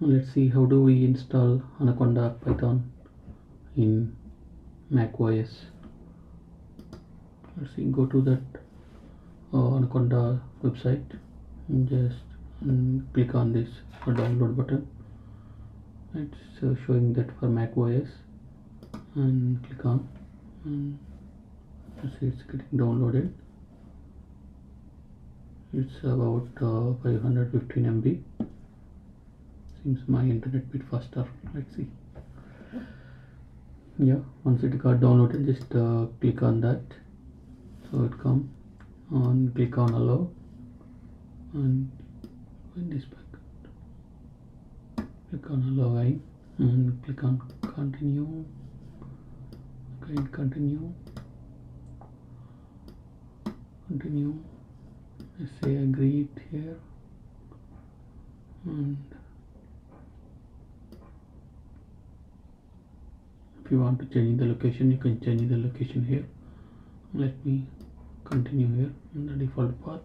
Let's see how do we install Anaconda Python in Mac OS. Let's see, go to that Anaconda website and just click on this download button. It's showing that for Mac OS, and click on, and see it's getting downloaded. It's about 515 MB. Seems my internet bit faster. Let's see. Yeah, once it got downloaded, just click on that, so it come on, click on allow, and when this back, click on allowing and click on continue. Okay, continue. I say agree it here, and if you want to change the location, you can change the location here. Let me continue here in the default path.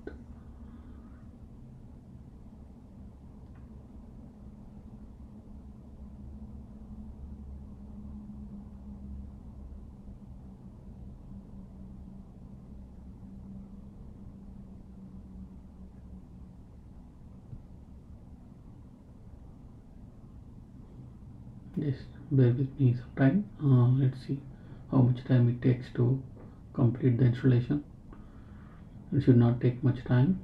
Just bear with me some time. Let's see how much time it takes to complete the installation. It should not take much time.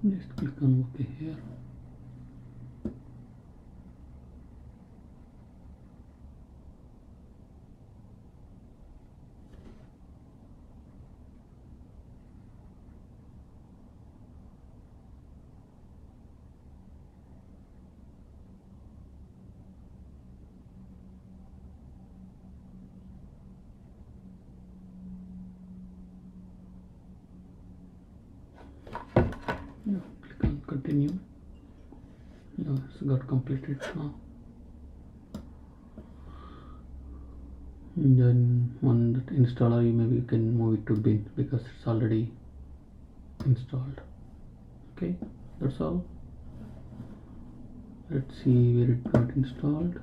Just click on OK here. Yeah, click on continue. Yeah, it's got completed now. And then on that installer, you can move it to bin because it's already installed. Okay, that's all. Let's see where it got installed.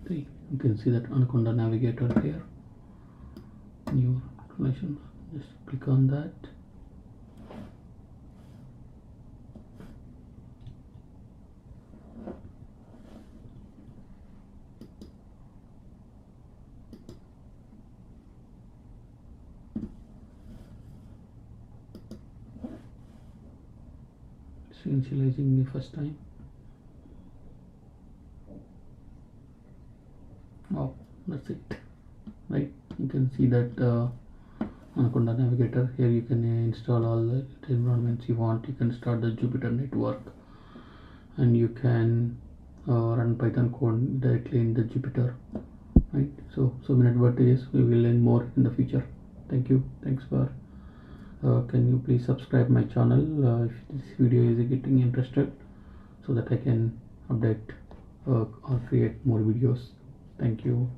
Okay, you can see that Anaconda navigator here. New installation. Just click on that. It's initializing the first time. Oh, that's it. Right, you can see that Anaconda navigator. Here you can install all the environments you want. You can start the Jupyter network, and you can run Python code directly in the Jupyter. Right, so many advantages. We will learn more in the future. Thank you. Thanks for can you please subscribe my channel if this video is getting interested, so that I can update or create more videos. Thank you.